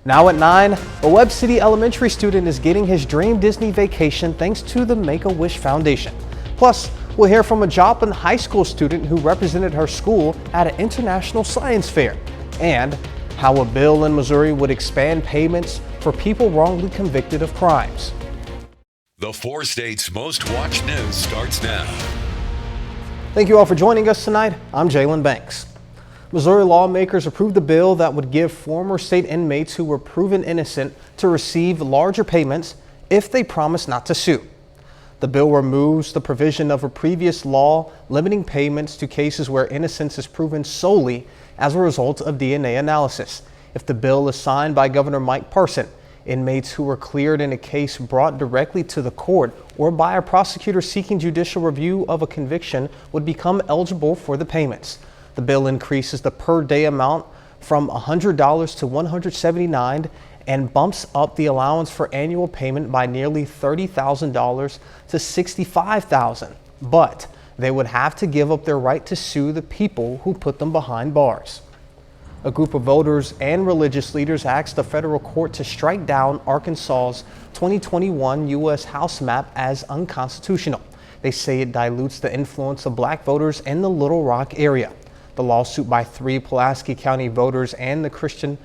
Now at 9, a Webb City elementary student is getting his dream Disney vacation thanks to the Make-A-Wish Foundation. Plus, we'll hear from a Joplin High School student who represented her school at an international science fair, and how a bill in Missouri would expand payments for people wrongly convicted of crimes. The 4 states' most watched news starts now. Thank you all for joining us tonight. I'm Jalen Banks. Missouri lawmakers approved a bill that would give former state inmates who were proven innocent to receive larger payments if they promise not to sue. The bill removes the provision of a previous law limiting payments to cases where innocence is proven solely as a result of DNA analysis. If the bill is signed by Governor Mike Parson, inmates who were cleared in a case brought directly to the court or by a prosecutor seeking judicial review of a conviction would become eligible for the payments. The bill increases the per day amount from $100 to $179 and bumps up the allowance for annual payment by nearly $30,000 to $65,000. But they would have to give up their right to sue the people who put them behind bars. A group of voters and religious leaders asked the federal court to strike down Arkansas's 2021 U.S. House map as unconstitutional. They say it dilutes the influence of black voters in the Little Rock area. The lawsuit by 3 Pulaski County voters and the Christian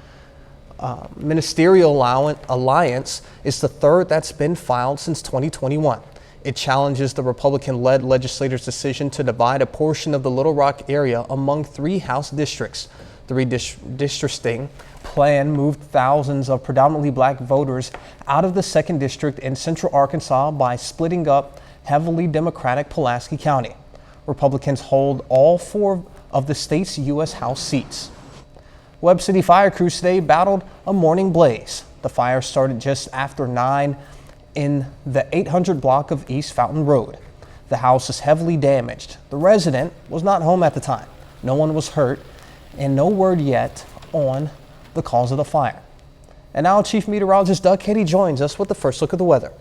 Ministerial Alliance is the third that's been filed since 2021. It challenges the Republican-led legislators' decision to divide a portion of the Little Rock area among 3 House districts. The redistricting plan moved thousands of predominantly black voters out of the 2nd District in central Arkansas by splitting up heavily Democratic Pulaski County. Republicans hold all 4 of the state's U.S. House seats. Webb City fire crews today battled a morning blaze. The fire started just after 9 in the 800 block of East Fountain Road. The house is heavily damaged. The resident was not home at the time. No one was hurt, and no word yet on the cause of the fire. And now Chief Meteorologist Doug Katie joins us with the first look of the weather.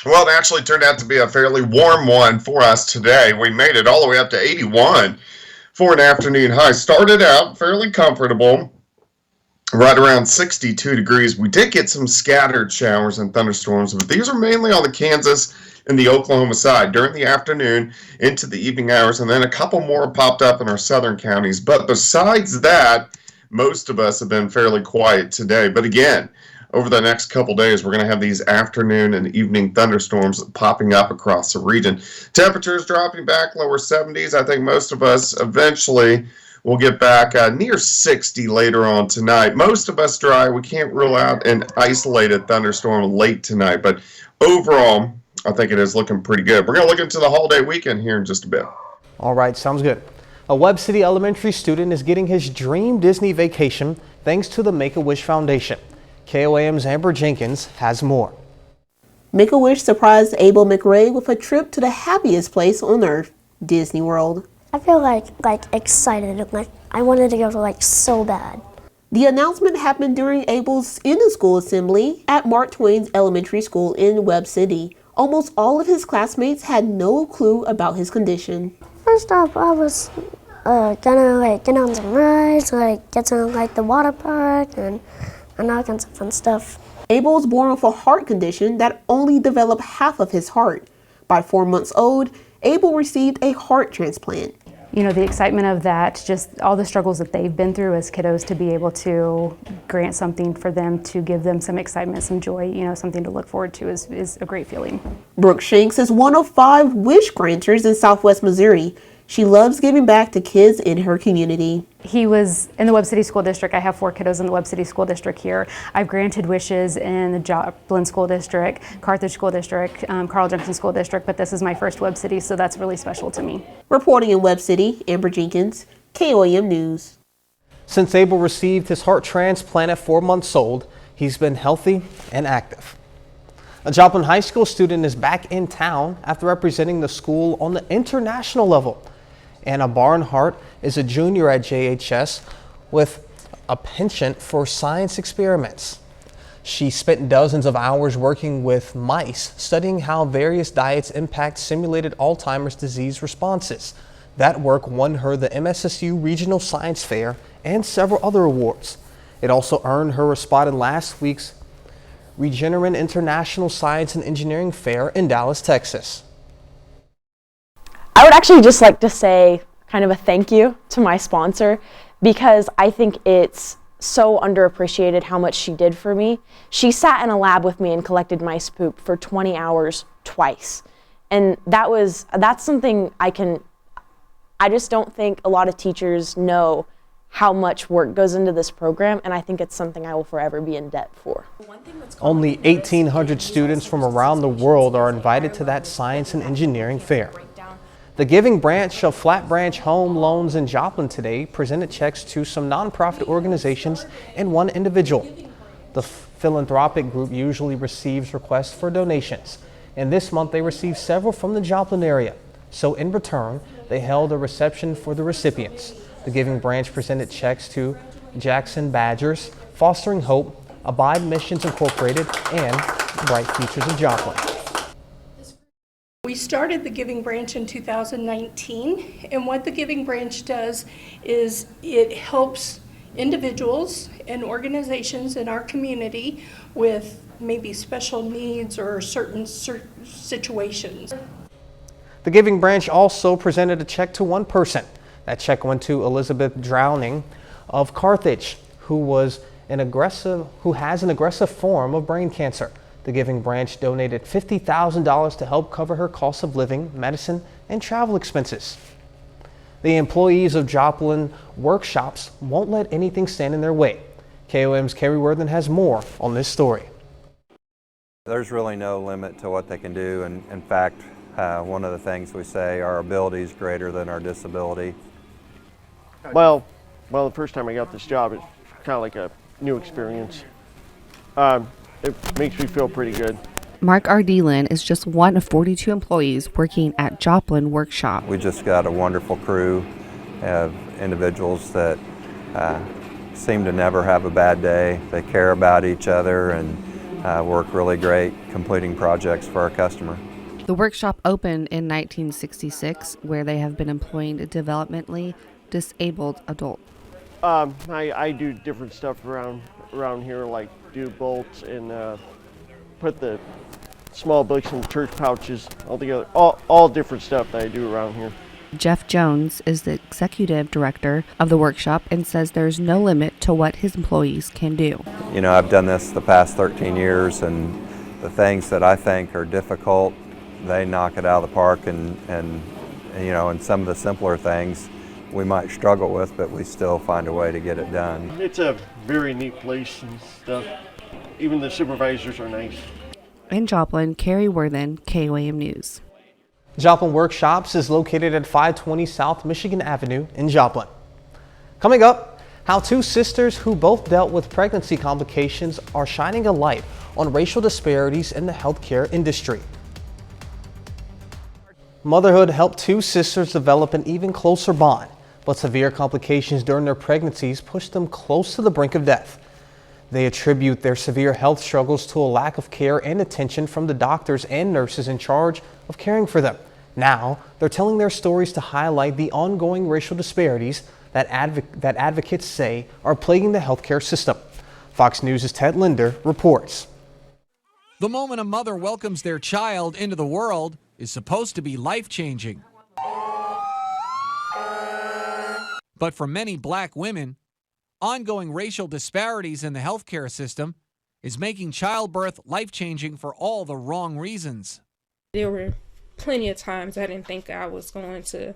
Well, it actually turned out to be a fairly warm one for us today. We made it all the way up to 81 for an afternoon high. Started out fairly comfortable, right around 62 degrees. We did get some scattered showers and thunderstorms, but these are mainly on the Kansas and the Oklahoma side during the afternoon into the evening hours, and then a couple more popped up in our southern counties. But besides that, most of us have been fairly quiet today. But again, over the next couple days, we're going to have these afternoon and evening thunderstorms popping up across the region. Temperatures dropping back lower 70s. I think most of us eventually will get back near 60 later on tonight. Most of us dry. We can't rule out an isolated thunderstorm late tonight, but overall, I think it is looking pretty good. We're going to look into the holiday weekend here in just a bit. All right, sounds good. A Webb City elementary student is getting his dream Disney vacation thanks to the Make-A-Wish Foundation. KOAM's Amber Jenkins has more. Make-A-Wish surprised Abel McRae with a trip to the happiest place on earth, Disney World. I feel like excited, like I wanted to go so bad. The announcement happened during Abel's end-of-school assembly at Mark Twain's elementary school in Webb City. Almost all of his classmates had no clue about his condition. First off, I was gonna get on some rides, get to the water park and all kinds of fun stuff. Abel was born with a heart condition that only developed half of his heart. By 4 months old, Abel received a heart transplant. You know, the excitement of that, just all the struggles that they've been through as kiddos, to be able to grant something for them, to give them some excitement, some joy, something to look forward to is a great feeling. Brooke Shanks is one of 5 Wish grantors in Southwest Missouri. She loves giving back to kids in her community. He was in the Webb City School District. I have 4 kiddos in the Webb City School District here. I've granted wishes in the Joplin School District, Carthage School District, Carl Junction School District, but this is my first Webb City, so that's really special to me. Reporting in Webb City, Amber Jenkins, KOAM News. Since Abel received his heart transplant at 4 months old, he's been healthy and active. A Joplin High School student is back in town after representing the school on the international level. Anna Barnhart is a junior at JHS with a penchant for science experiments. She spent dozens of hours working with mice, studying how various diets impact simulated Alzheimer's disease responses. That work won her the MSSU Regional Science Fair and several other awards. It also earned her a spot in last week's Regeneron International Science and Engineering Fair in Dallas, Texas. I would actually just like to say kind of a thank you to my sponsor, because I think it's so underappreciated how much she did for me. She sat in a lab with me and collected mice poop for 20 hours twice. And that's something I just don't think a lot of teachers know how much work goes into this program, and I think it's something I will forever be in debt for. Only 1,800 students from around the world are invited to that science and engineering fair. The Giving Branch of Flat Branch Home Loans in Joplin today presented checks to some nonprofit organizations and one individual. The philanthropic group usually receives requests for donations, and this month they received several from the Joplin area. So in return, they held a reception for the recipients. The Giving Branch presented checks to Jackson Badgers, Fostering Hope, Abide Missions Incorporated, and Bright Futures of Joplin. We started the Giving Branch in 2019, and what the Giving Branch does is it helps individuals and organizations in our community with maybe special needs or certain situations. The Giving Branch also presented a check to one person. That check went to Elizabeth Drowning of Carthage, who has an aggressive form of brain cancer. The Giving Branch donated $50,000 to help cover her cost of living, medicine, and travel expenses. The employees of Joplin workshops won't let anything stand in their way. KOAM's Kerry Worthen has more on this story. There's really no limit to what they can do, and in fact, one of the things we say, our ability is greater than our disability. Well, the first time I got this job, it's kind of like a new experience. It makes me feel pretty good. Mark Ardelin is just one of 42 employees working at Joplin Workshop. We just got a wonderful crew of individuals that seem to never have a bad day. They care about each other and work really great completing projects for our customer. The workshop opened in 1966, where they have been employing a developmentally disabled adult. I do different stuff around here, like do bolts and put the small bricks in church pouches all together. All different stuff that I do around here. Jeff Jones is the executive director of the workshop and says there's no limit to what his employees can do. You know, I've done this the past 13 years, and the things that I think are difficult, they knock it out of the park, and you know, and some of the simpler things we might struggle with, but we still find a way to get it done. It's a very neat place and stuff. Even the supervisors are nice. In Joplin, Kerry Worthen, KOAM News. Joplin Workshops is located at 520 South Michigan Avenue in Joplin. Coming up, how two sisters who both dealt with pregnancy complications are shining a light on racial disparities in the healthcare industry. Motherhood helped two sisters develop an even closer bond, but severe complications during their pregnancies pushed them close to the brink of death. They attribute their severe health struggles to a lack of care and attention from the doctors and nurses in charge of caring for them. Now, they're telling their stories to highlight the ongoing racial disparities that advocates say are plaguing the healthcare system. Fox News' Ted Linder reports. The moment a mother welcomes their child into the world is supposed to be life-changing. But for many black women, ongoing racial disparities in the healthcare system is making childbirth life-changing for all the wrong reasons. There were plenty of times I didn't think I was going to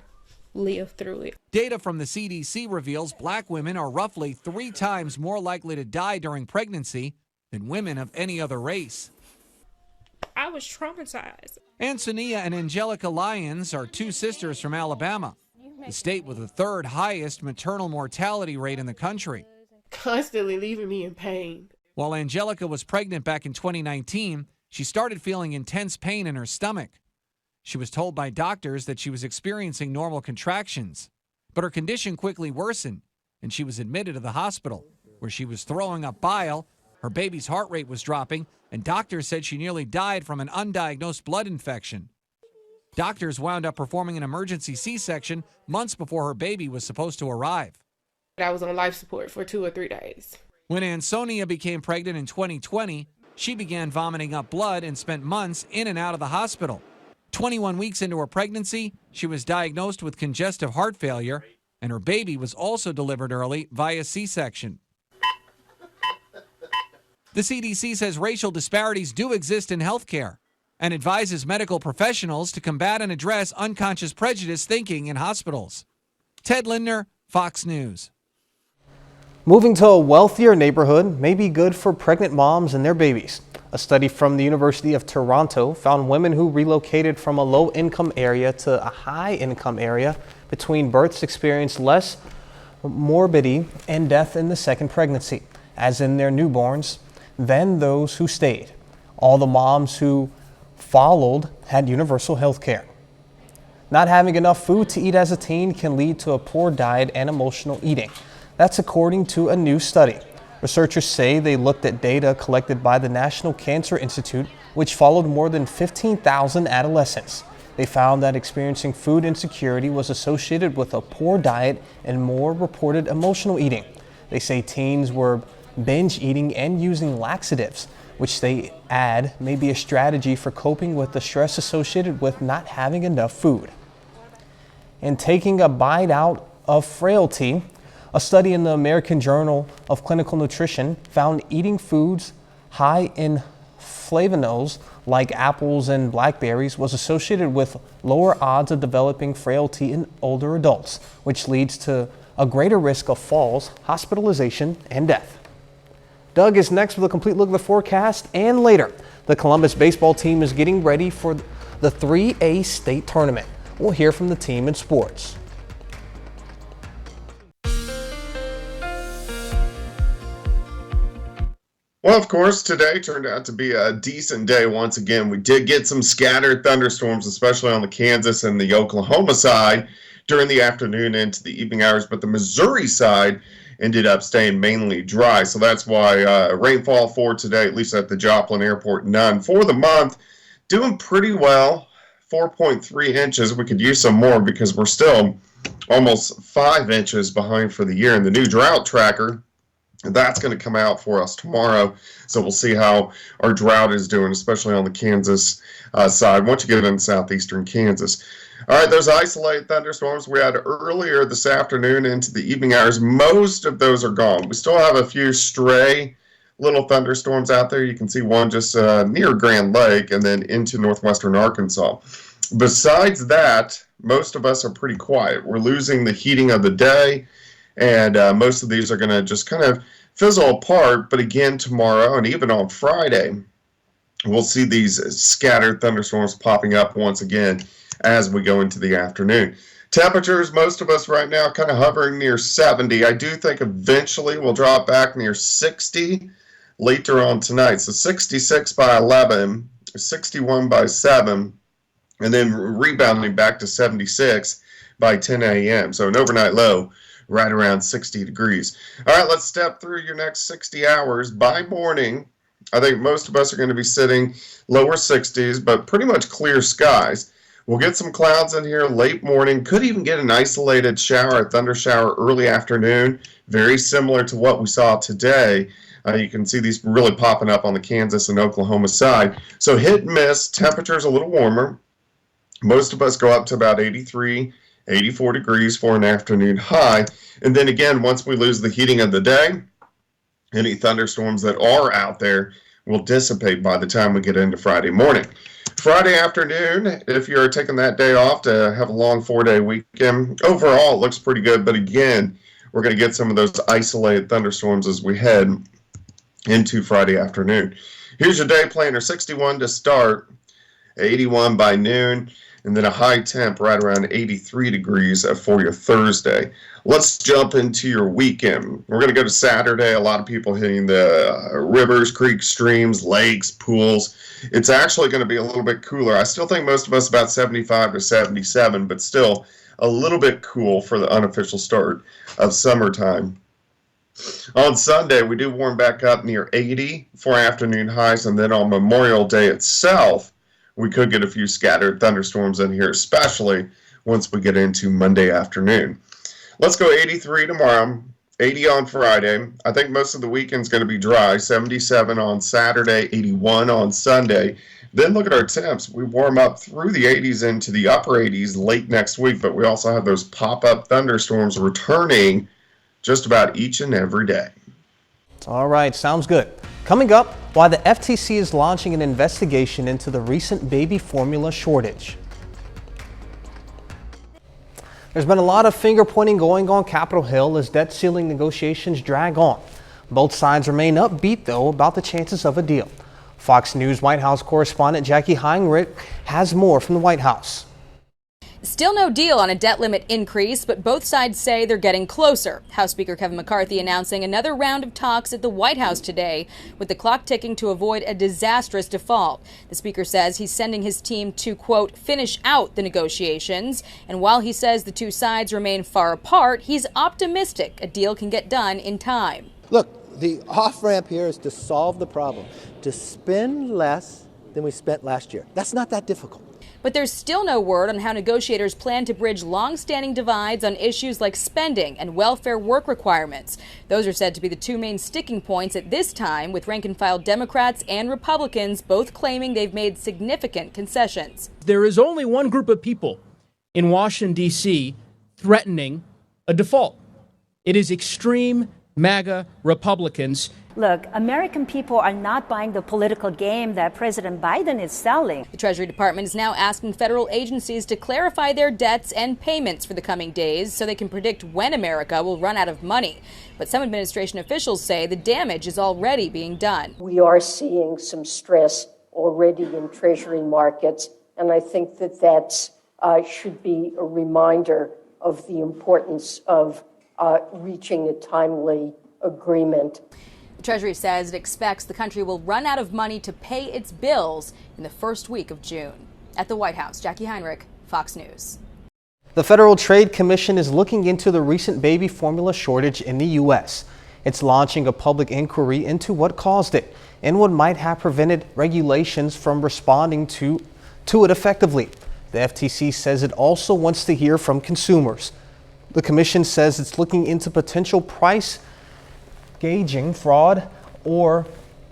live through it. Data from the CDC reveals black women are roughly 3 times more likely to die during pregnancy than women of any other race. I was traumatized. Ansonia and Angelica Lyons are two sisters from Alabama, the state with the 3rd highest maternal mortality rate in the country. Constantly leaving me in pain. While Angelica was pregnant back in 2019, she started feeling intense pain in her stomach. She was told by doctors that she was experiencing normal contractions, but her condition quickly worsened, and she was admitted to the hospital, where she was throwing up bile, her baby's heart rate was dropping, and doctors said she nearly died from an undiagnosed blood infection. Doctors wound up performing an emergency C-section months before her baby was supposed to arrive. I was on life support for 2 or 3 days. When Ansonia became pregnant in 2020, she began vomiting up blood and spent months in and out of the hospital. 21 weeks into her pregnancy, she was diagnosed with congestive heart failure, and her baby was also delivered early via C-section. The CDC says racial disparities do exist in healthcare and advises medical professionals to combat and address unconscious prejudice thinking in hospitals. Ted Lindner, Fox News. Moving to a wealthier neighborhood may be good for pregnant moms and their babies. A study from the University of Toronto found women who relocated from a low-income area to a high-income area between births experienced less morbidity and death in the second pregnancy, as in their newborns, than those who stayed. All the moms who followed had universal health care. Not having enough food to eat as a teen can lead to a poor diet and emotional eating. That's according to a new study. Researchers say they looked at data collected by the National Cancer Institute, which followed more than 15,000 adolescents. They found that experiencing food insecurity was associated with a poor diet and more reported emotional eating. They say teens were binge eating and using laxatives, which they add may be a strategy for coping with the stress associated with not having enough food. And taking a bite out of frailty. A study in the American Journal of Clinical Nutrition found eating foods high in flavonoids like apples and blackberries was associated with lower odds of developing frailty in older adults, which leads to a greater risk of falls, hospitalization, and death. Doug is next with a complete look at the forecast, and later, the Columbus baseball team is getting ready for the 3A state tournament. We'll hear from the team in sports. Well, of course, today turned out to be a decent day once again. We did get some scattered thunderstorms, especially on the Kansas and the Oklahoma side during the afternoon into the evening hours, but the Missouri side ended up staying mainly dry. So that's why rainfall for today, at least at the Joplin Airport, none. For the month, doing pretty well, 4.3 inches. We could use some more because we're still almost 5 inches behind for the year. And the new drought tracker, that's going to come out for us tomorrow, so we'll see how our drought is doing, especially on the Kansas side, once you get into southeastern Kansas. All right, those isolated thunderstorms we had earlier this afternoon into the evening hours, most of those are gone. We still have a few stray little thunderstorms out there. You can see one just near Grand Lake and then into northwestern Arkansas. Besides that, most of us are pretty quiet. We're losing the heating of the day. And most of these are going to just kind of fizzle apart. But again, tomorrow and even on Friday, we'll see these scattered thunderstorms popping up once again as we go into the afternoon. Temperatures, most of us right now kind of hovering near 70. I do think eventually we'll drop back near 60 later on tonight. So 66 by 11, 61 by 7, and then rebounding back to 76 by 10 a.m. So an overnight low right around 60 degrees. All right, let's step through your next 60 hours. By morning, I think most of us are going to be sitting lower 60s, but pretty much clear skies. We'll get some clouds in here late morning. Could even get an isolated shower, a thunder shower early afternoon, very similar to what we saw today. You can see these really popping up on the Kansas and Oklahoma side. So hit and miss, temperatures a little warmer. Most of us go up to about 83, 84 degrees for an afternoon high. And then again, once we lose the heating of the day, any thunderstorms that are out there will dissipate by the time we get into Friday morning. Friday afternoon, if you're taking that day off to have a long 4-day weekend, overall it looks pretty good. But again, we're going to get some of those isolated thunderstorms as we head into Friday afternoon. Here's your day planner: 61 to start, 81 by noon, and then a high temp right around 83 degrees for your Thursday. Let's jump into your weekend. We're going to go to Saturday. A lot of people hitting the rivers, creeks, streams, lakes, pools. It's actually going to be a little bit cooler. I still think most of us about 75 to 77, but still a little bit cool for the unofficial start of summertime. On Sunday, we do warm back up near 80 for afternoon highs, and then on Memorial Day itself, we could get a few scattered thunderstorms in here, especially once we get into Monday afternoon. Let's go 83 tomorrow, 80 on Friday. I think most of the weekend's going to be dry. 77 on Saturday, 81 on Sunday. Then look at our temps. We warm up through the 80s into the upper 80s late next week, but we also have those pop-up thunderstorms returning just about each and every day. All right, sounds good. Coming up, why the FTC is launching an investigation into the recent baby formula shortage. There's been a lot of finger pointing going on Capitol Hill as debt ceiling negotiations drag on. Both sides remain upbeat, though, about the chances of a deal. Fox News White House correspondent Jackie Heinrich has more from the White House. Still no deal on a debt limit increase, but both sides say they're getting closer. House Speaker Kevin McCarthy announcing another round of talks at the White House today, with the clock ticking to avoid a disastrous default. The speaker says he's sending his team to, quote, finish out the negotiations. And while he says the two sides remain far apart, he's optimistic a deal can get done in time. Look, the off-ramp here is to solve the problem, to spend less than we spent last year. That's not that difficult. But there's still no word on how negotiators plan to bridge long-standing divides on issues like spending and welfare work requirements. Those are said to be the two main sticking points at this time, with rank-and-file Democrats and Republicans both claiming they've made significant concessions. There is only one group of people in Washington, D.C. threatening a default. It is extreme MAGA Republicans. Look, American people are not buying the political game that President Biden is selling. The Treasury Department is now asking federal agencies to clarify their debts and payments for the coming days so they can predict when America will run out of money. But some administration officials say the damage is already being done. We are seeing some stress already in Treasury markets, and I think that should be a reminder of the importance of reaching a timely agreement. The Treasury says it expects the country will run out of money to pay its bills in the first week of June. At the White House, Jackie Heinrich, Fox News. The Federal Trade Commission is looking into the recent baby formula shortage in the U.S. It's launching a public inquiry into what caused it and what might have prevented regulations from responding to it effectively. The FTC says it also wants to hear from consumers. The commission says it's looking into potential price gauging fraud or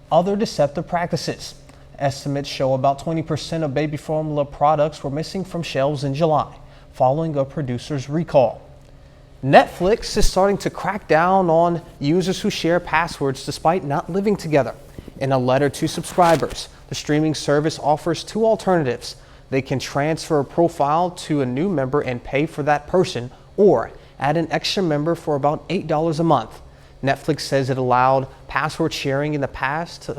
other deceptive practices. Estimates show about 20% of baby formula products were missing from shelves in July, following a producer's recall. Netflix is starting to crack down on users who share passwords despite not living together. In a letter to subscribers, the streaming service offers two alternatives. They can transfer a profile to a new member and pay for that person, or add an extra member for about $8 a month. Netflix says it allowed password sharing in the past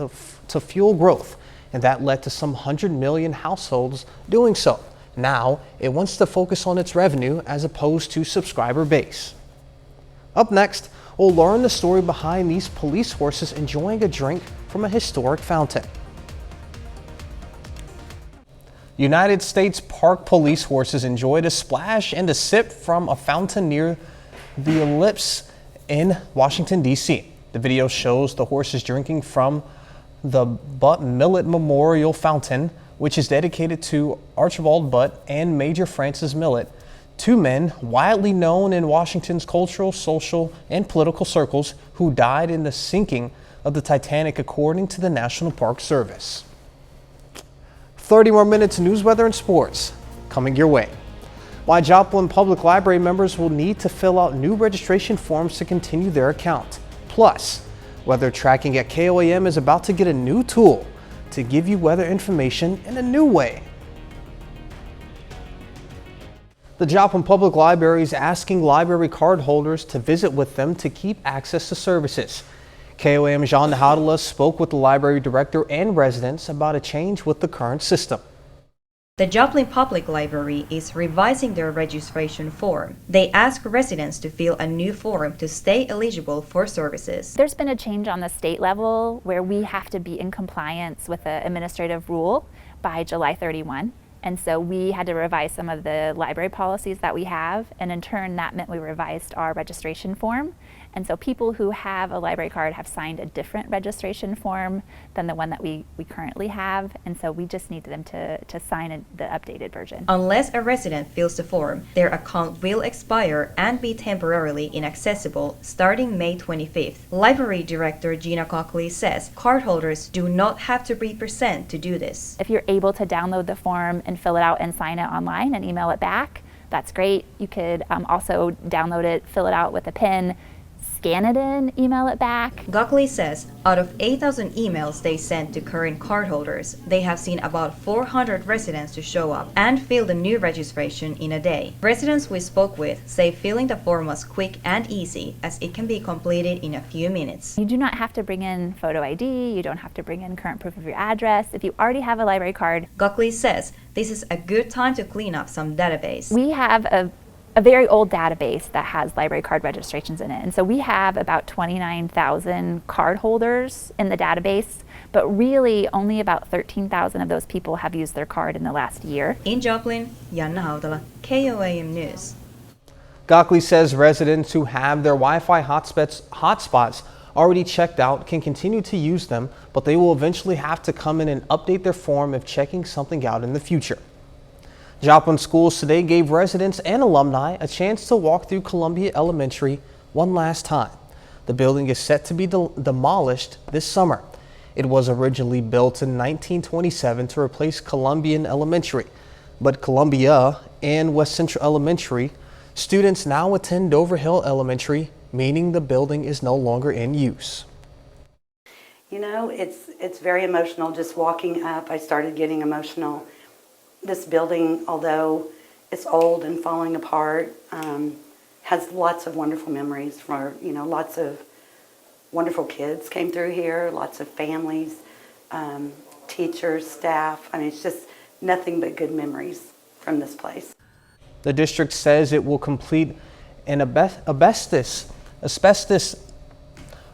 to fuel growth, and that led to some 100 million households doing so. Now, it wants to focus on its revenue as opposed to subscriber base. Up next, we'll learn the story behind these police horses enjoying a drink from a historic fountain. United States Park police horses enjoyed a splash and a sip from a fountain near the Ellipse in Washington, D.C. The video shows the horses drinking from the Butt Millett Memorial Fountain, which is dedicated to Archibald Butt and Major Francis Millett, two men widely known in Washington's cultural, social, and political circles who died in the sinking of the Titanic, according to the National Park Service. 30 more minutes news, weather, and sports coming your way. Why Joplin Public Library members will need to fill out new registration forms to continue their account. Plus, weather tracking at KOAM is about to get a new tool to give you weather information in a new way. The Joplin Public Library is asking library card holders to visit with them to keep access to services. KOAM Jean Hadala spoke with the library director and residents about a change with the current system. The Joplin Public Library is revising their registration form. They ask residents to fill a new form to stay eligible for services. There's been a change on the state level where we have to be in compliance with the administrative rule by July 31. And so we had to revise some of the library policies that we have, and in turn that meant we revised our registration form. And so people who have a library card have signed a different registration form than the one that we currently have. And so we just need them to sign the updated version. Unless a resident fills the form, their account will expire and be temporarily inaccessible starting May 25th. Library Director Gina Cockley says cardholders do not have to be present to do this. If you're able to download the form and fill it out and sign it online and email it back, that's great. You could also download it, fill it out with a pen, scan it in, email it back. Gockley says out of 8,000 emails they sent to current cardholders, they have seen about 400 residents to show up and fill the new registration in a day. Residents we spoke with say filling the form was quick and easy as it can be completed in a few minutes. You do not have to bring in photo ID, you don't have to bring in current proof of your address. If you already have a library card, Gockley says this is a good time to clean up some database. We have a very old database that has library card registrations in it. And so we have about 29,000 card holders in the database, but really only about 13,000 of those people have used their card in the last year. In Joplin, Janna Hautala, KOAM News. Gockley says residents who have their Wi-Fi hotspots already checked out can continue to use them, but they will eventually have to come in and update their form if checking something out in the future. Joplin schools today gave residents and alumni a chance to walk through Columbia Elementary one last time. The building is set to be demolished this summer. It was originally built in 1927 to replace Columbian Elementary, but Columbia and West Central Elementary students now attend Dover Hill Elementary, meaning the building is no longer in use. You know, it's very emotional just walking up. I started getting emotional. This building, although it's old and falling apart, has lots of wonderful memories for, lots of wonderful kids came through here, lots of families, teachers, staff. I mean, it's just nothing but good memories from this place. The district says it will complete an asbestos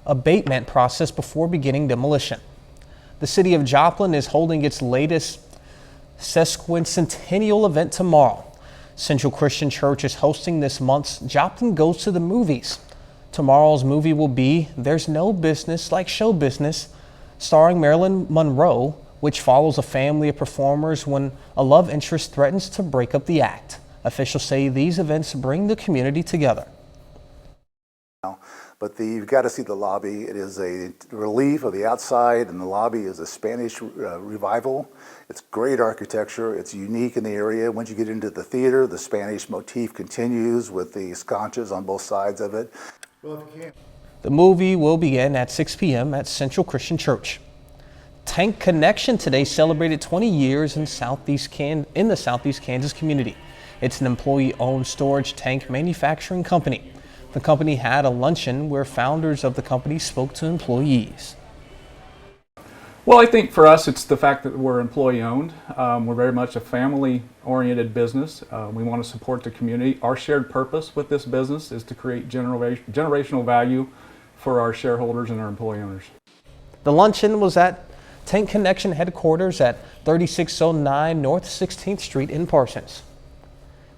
abatement process before beginning demolition. The city of Joplin is holding its latest sesquicentennial event tomorrow. Central Christian Church is hosting this month's Joplin Goes to the Movies. Tomorrow's movie will be There's No Business Like Show Business, starring Marilyn Monroe, which follows a family of performers when a love interest threatens to break up the act. Officials say these events bring the community together. But you've got to see the lobby. It is a relief of the outside, and the lobby is a Spanish revival. It's great architecture. It's unique in the area. Once you get into the theater, the Spanish motif continues with the sconces on both sides of it. The movie will begin at 6 p.m. at Central Christian Church. Tank Connection today celebrated 20 years in the Southeast Kansas community. It's an employee-owned storage tank manufacturing company. The company had a luncheon where founders of the company spoke to employees. Well, I think for us, it's the fact that we're employee-owned. We're very much a family-oriented business. We want to support the community. Our shared purpose with this business is to create generational value for our shareholders and our employee owners. The luncheon was at Tank Connection headquarters at 3609 North 16th Street in Parsons.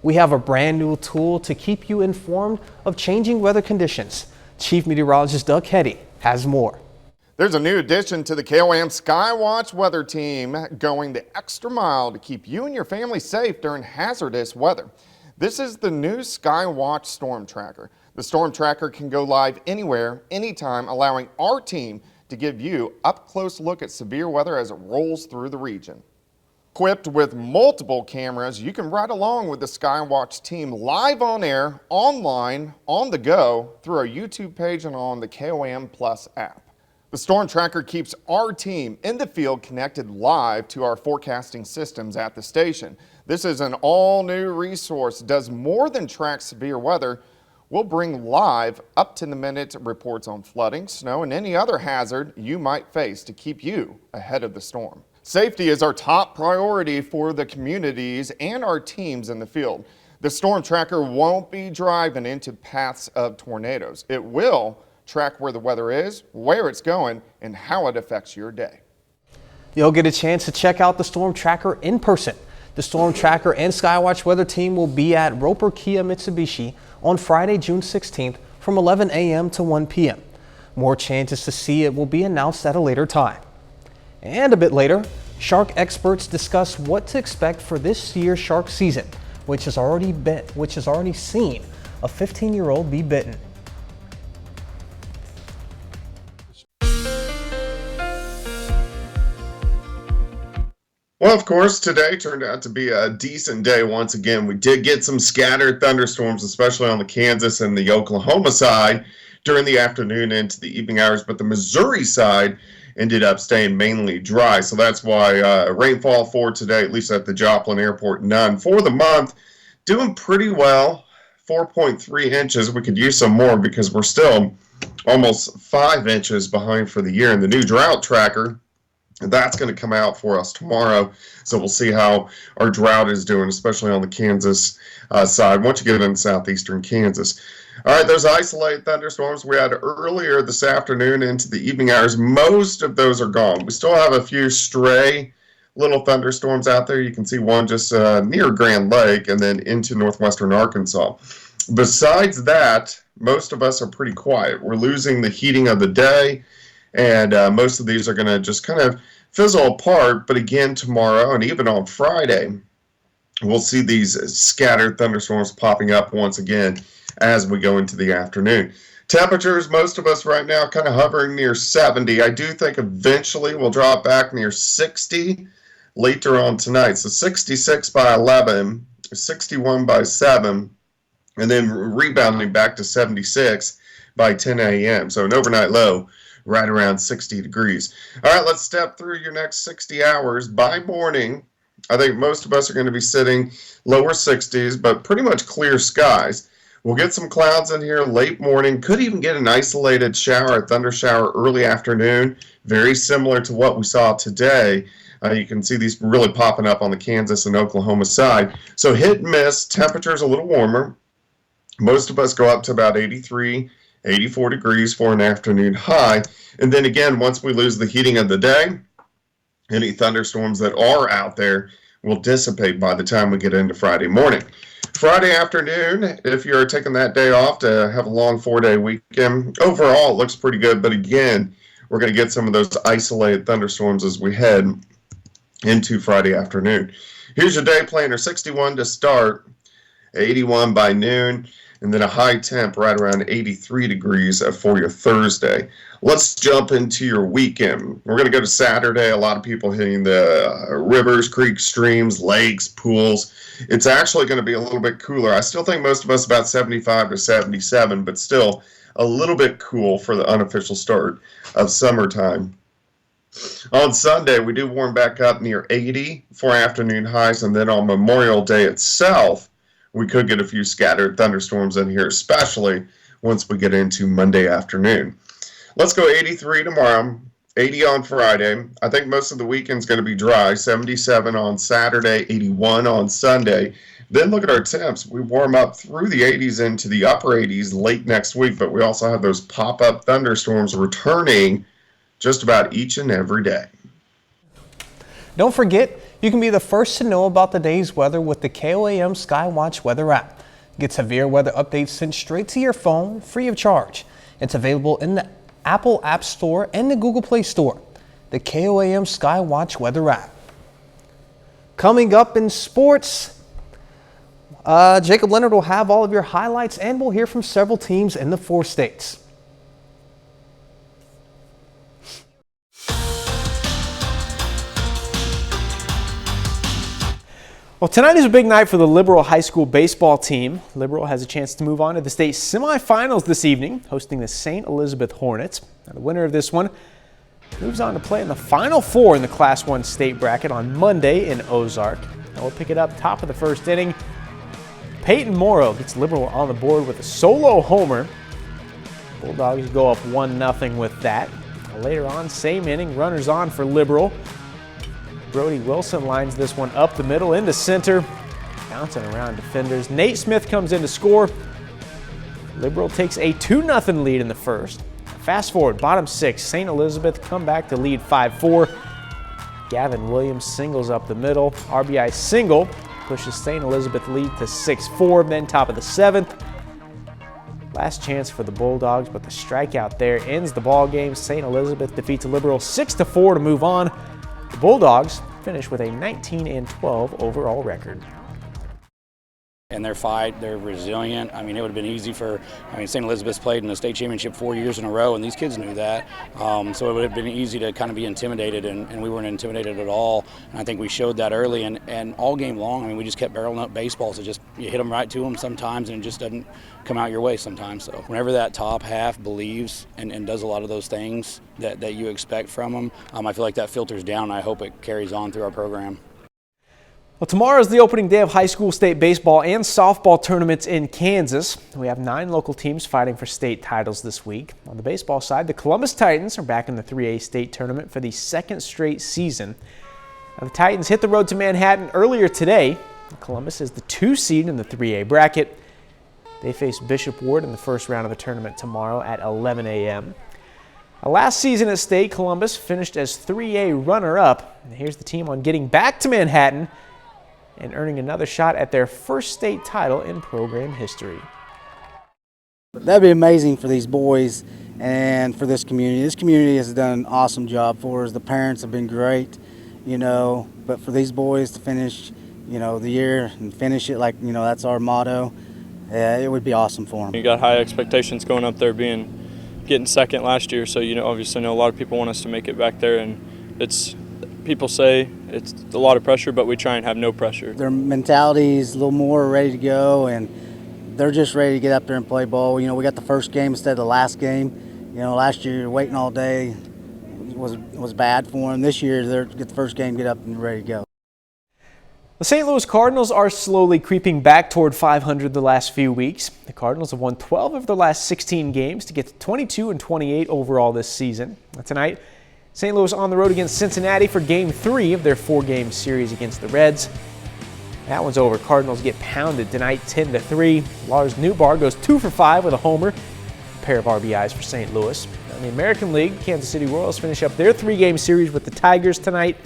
We have a brand new tool to keep you informed of changing weather conditions. Chief Meteorologist Doug Hetty has more. There's a new addition to the KOAM Skywatch weather team going the extra mile to keep you and your family safe during hazardous weather. This is the new Skywatch Storm Tracker. The Storm Tracker can go live anywhere, anytime, allowing our team to give you an up-close look at severe weather as it rolls through the region. Equipped with multiple cameras, you can ride along with the Skywatch team live on air, online, on the go, through our YouTube page and on the KOAM Plus app. The Storm Tracker keeps our team in the field connected live to our forecasting systems at the station. This is an all-new resource. It does more than track severe weather. We'll bring live, up-to-the-minute reports on flooding, snow, and any other hazard you might face to keep you ahead of the storm. Safety is our top priority for the communities and our teams in the field. The Storm Tracker won't be driving into paths of tornadoes. It will track where the weather is, where it's going, and how it affects your day. You'll get a chance to check out the Storm Tracker in person. The Storm Tracker and Skywatch weather team will be at Roper Kia Mitsubishi on Friday, June 16th from 11 a.m. to 1 p.m. More chances to see it will be announced at a later time. And a bit later, shark experts discuss what to expect for this year's shark season, which has already seen a 15-year-old be bitten. Well, of course, today turned out to be a decent day once again. We did get some scattered thunderstorms, especially on the Kansas and the Oklahoma side during the afternoon into the evening hours, but the Missouri side ended up staying mainly dry. So that's why rainfall for today, at least at the Joplin Airport, none. For the month, doing pretty well, 4.3 inches. We could use some more because we're still almost 5 inches behind for the year. And the new drought tracker, that's going to come out for us tomorrow. So we'll see how our drought is doing, especially on the Kansas side, once you get into southeastern Kansas. All right, those isolated thunderstorms we had earlier this afternoon into the evening hours, most of those are gone. We still have a few stray little thunderstorms out there. You can see one just near Grand Lake and then into northwestern Arkansas. Besides that, most of us are pretty quiet. We're losing the heating of the day, and most of these are going to just kind of fizzle apart. But again, tomorrow and even on Friday, we'll see these scattered thunderstorms popping up once again as we go into the afternoon. Temperatures, most of us right now kind of hovering near 70. I do think eventually we'll drop back near 60 later on tonight. So 66 by 11, 61 by 7, and then rebounding back to 76 by 10 a.m. So an overnight low right around 60 degrees. All right, let's step through your next 60 hours. By morning, I think most of us are going to be sitting lower 60s, but pretty much clear skies. We'll get some clouds in here late morning. Could even get an isolated shower, a thunder shower early afternoon, very similar to what we saw today. You can see these really popping up on the Kansas and Oklahoma side. So hit and miss, temperatures a little warmer. Most of us go up to about 83, 84 degrees for an afternoon high. And then again, once we lose the heating of the day, any thunderstorms that are out there will dissipate by the time we get into Friday morning. Friday afternoon, if you're taking that day off to have a long 4-day weekend, overall it looks pretty good. But again, we're going to get some of those isolated thunderstorms as we head into Friday afternoon. Here's your day planner: 61 to start, 81 by noon, and then a high temp right around 83 degrees for your Thursday. Let's jump into your weekend. We're going to go to Saturday. A lot of people hitting the rivers, creeks, streams, lakes, pools. It's actually going to be a little bit cooler. I still think most of us about 75 to 77, but still a little bit cool for the unofficial start of summertime. On Sunday, we do warm back up near 80 for afternoon highs, and then on Memorial Day itself, we could get a few scattered thunderstorms in here, especially once we get into Monday afternoon. Let's go 83 tomorrow, 80 on Friday. I think most of the weekend's going to be dry, 77 on Saturday, 81 on Sunday. Then look at our temps. We warm up through the 80s into the upper 80s late next week, but we also have those pop-up thunderstorms returning just about each and every day. Don't forget, you can be the first to know about the day's weather with the KOAM Skywatch weather app. Get severe weather updates sent straight to your phone, free of charge. It's available in the Apple App Store and the Google Play Store. The KOAM Skywatch weather app. Coming up in sports, Jacob Leonard will have all of your highlights, and we'll hear from several teams in the 4 states. Well, tonight is a big night for the Liberal High School baseball team. Liberal has a chance to move on to the state semifinals this evening, hosting the St. Elizabeth Hornets. Now, the winner of this one moves on to play in the Final Four in the Class 1 state bracket on Monday in Ozark. Now we'll pick it up top of the first inning. Peyton Morrow gets Liberal on the board with a solo homer. Bulldogs go up 1-0 with that. Later on, same inning, runners on for Liberal. Brody Wilson lines this one up the middle into center, bouncing around defenders. Nate Smith comes in to score. Liberal takes a 2-0 lead in the first. Fast forward, bottom 6, St. Elizabeth come back to lead 5-4. Gavin Williams singles up the middle. RBI single pushes St. Elizabeth lead to 6-4. Then top of the 7th, Last chance for the Bulldogs, but the strikeout there ends the ball game. St. Elizabeth defeats a Liberal 6-4 to move on. The Bulldogs finish with a 19-12 overall record. And their fight, they're resilient. I mean, it would have been easy St. Elizabeth's played in the state championship 4 years in a row, and these kids knew that. So it would have been easy to kind of be intimidated, and we weren't intimidated at all. And I think we showed that early, and all game long, I mean, we just kept barreling up baseballs. You hit them right to them sometimes, and it just doesn't come out your way sometimes. So whenever that top half believes and does a lot of those things that you expect from them, I feel like that filters down, and I hope it carries on through our program. Well, tomorrow is the opening day of high school state baseball and softball tournaments in Kansas. We have 9 local teams fighting for state titles this week. On the baseball side, the Columbus Titans are back in the 3A state tournament for the 2nd straight season. Now, the Titans hit the road to Manhattan earlier today. Columbus is the 2 seed in the 3A bracket. They face Bishop Ward in the first round of the tournament tomorrow at 11 a.m. Last season at state, Columbus finished as 3A runner-up. And here's the team on getting back to Manhattan and earning another shot at their first state title in program history. That'd be amazing for these boys and for this community. This community has done an awesome job for us. The parents have been great, but for these boys to finish, the year and finish it like, that's our motto, it would be awesome for them. You got high expectations going up there, getting second last year, so obviously know a lot of people want us to make it back there, and people say it's a lot of pressure, but we try and have no pressure. Their mentality is a little more ready to go, and they're just ready to get up there and play ball. We got the first game instead of the last game. Last year waiting all day was bad for them. This year they're get the first game, get up and ready to go. The St. Louis Cardinals are slowly creeping back toward 500 the last few weeks. The Cardinals have won 12 of their last 16 games to get to 22-28 overall this season. Tonight, St. Louis on the road against Cincinnati for Game 3 of their 4-game series against the Reds. That one's over. Cardinals get pounded tonight 10-3. Lars Nootbaar goes 2 for 5 with a homer, a pair of RBIs for St. Louis. In the American League, Kansas City Royals finish up their 3-game series with the Tigers tonight.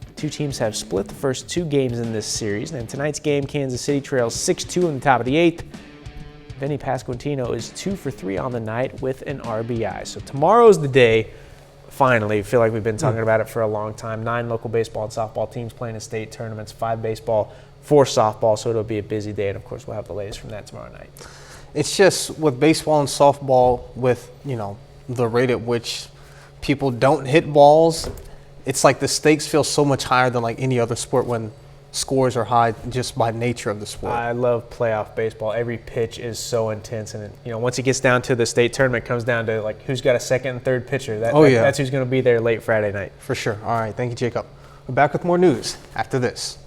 The 2 teams have split the first 2 games in this series. And in tonight's game, Kansas City trails 6-2 in the top of the 8th. Vinny Pasquantino is 2 for 3 on the night with an RBI. So tomorrow's the day. Finally, I feel like we've been talking about it for a long time. 9 local baseball and softball teams playing in state tournaments, 5 baseball, 4 softball, so it'll be a busy day. And, of course, we'll have the latest from that tomorrow night. It's just with baseball and softball, with, the rate at which people don't hit balls, it's like the stakes feel so much higher than like any other sport when scores are high just by nature of the sport. I love playoff baseball. Every pitch is so intense, and once it gets down to the state tournament, it comes down to like who's got a second and third pitcher. That's who's going to be there late Friday night. For sure. All right, thank you, Jacob. We're back with more news after this.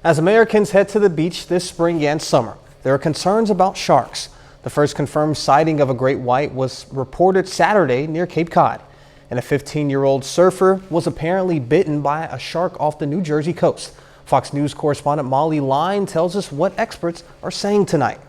As Americans head to the beach this spring and summer, there are concerns about sharks. The first confirmed sighting of a great white was reported Saturday near Cape Cod. And a 15-year-old surfer was apparently bitten by a shark off the New Jersey coast. Fox News correspondent Molly Line tells us what experts are saying tonight.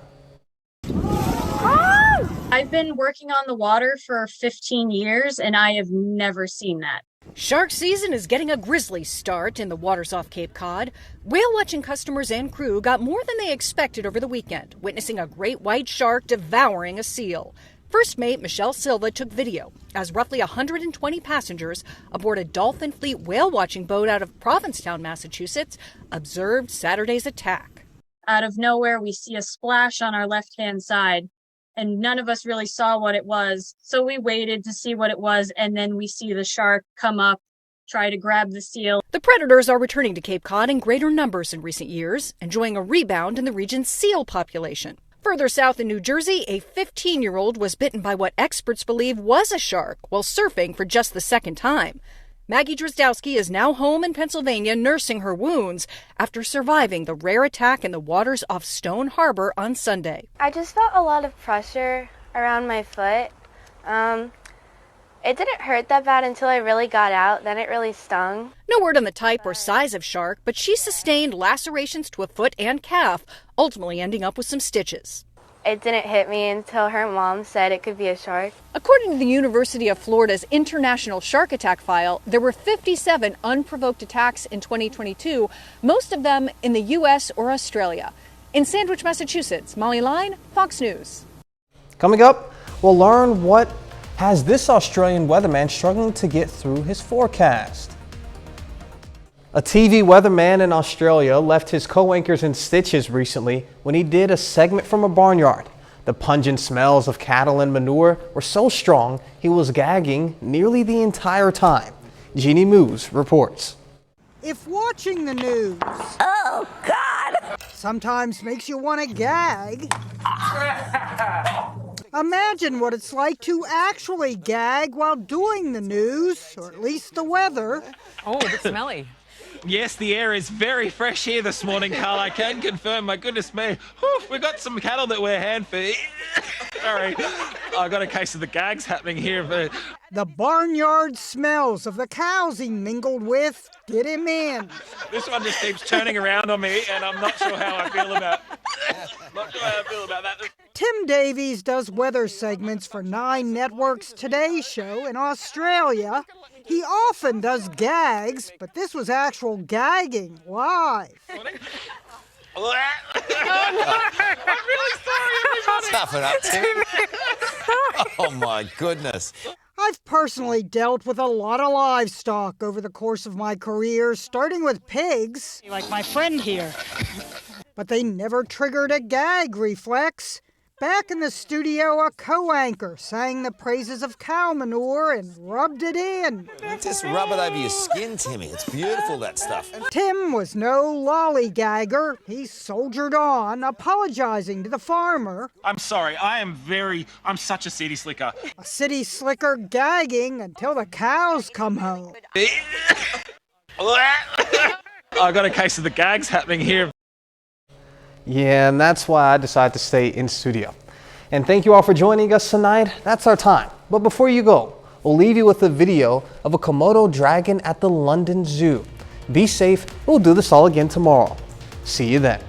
I've been working on the water for 15 years and I have never seen that. Shark season is getting a grisly start in the waters off Cape Cod. Whale watching customers and crew got more than they expected over the weekend, witnessing a great white shark devouring a seal. First mate Michelle Silva took video as roughly 120 passengers aboard a Dolphin Fleet whale watching boat out of Provincetown, Massachusetts, observed Saturday's attack. Out of nowhere, we see a splash on our left-hand side, and none of us really saw what it was. So we waited to see what it was, and then we see the shark come up, try to grab the seal. The predators are returning to Cape Cod in greater numbers in recent years, enjoying a rebound in the region's seal population. Further south in New Jersey, a 15-year-old was bitten by what experts believe was a shark while surfing for just the second time. Maggie Drozdowski is now home in Pennsylvania nursing her wounds after surviving the rare attack in the waters off Stone Harbor on Sunday. I just felt a lot of pressure around my foot. It didn't hurt that bad until I really got out, then it really stung. No word on the type or size of shark, but she sustained lacerations to a foot and calf, ultimately ending up with some stitches. It didn't hit me until her mom said it could be a shark. According to the University of Florida's International Shark Attack File, there were 57 unprovoked attacks in 2022, most of them in the U.S. or Australia. In Sandwich, Massachusetts, Molly Line, Fox News. Coming up, we'll learn what has this Australian weatherman struggling to get through his forecast. A TV weatherman in Australia left his co-anchors in stitches recently when he did a segment from a barnyard. The pungent smells of cattle and manure were so strong he was gagging nearly the entire time. Jeannie Moose reports. If watching the news, oh God, sometimes makes you want to gag, imagine what it's like to actually gag while doing the news, or at least the weather. Oh, a bit smelly. Yes, the air is very fresh here this morning, Carl. I can confirm. My goodness me. Whew, we've got some cattle that we're hand feed. Sorry, I got a case of the gags happening here. But the barnyard smells of the cows he mingled with did him in. This one just keeps turning around on me, and I'm not sure how I feel about. That. Tim Davies does weather segments for 9 Network's Today Show in Australia. He often does gags, but this was actual gagging live. I'm really sorry, everybody. Toughen up, Tim. Oh my goodness. I've personally dealt with a lot of livestock over the course of my career, starting with pigs. Like my friend here. But they never triggered a gag reflex. Back in the studio, a co-anchor sang the praises of cow manure and rubbed it in. Just rub it over your skin, Timmy. It's beautiful, that stuff. Tim was no lollygagger. He soldiered on, apologizing to the farmer. I'm sorry. I'm such a city slicker. A city slicker gagging until the cows come home. I got a case of the gags happening here. Yeah, and that's why I decided to stay in studio. And thank you all for joining us tonight. That's our time. But before you go, we'll leave you with a video of a Komodo dragon at the London Zoo. Be safe. We'll do this all again tomorrow. See you then.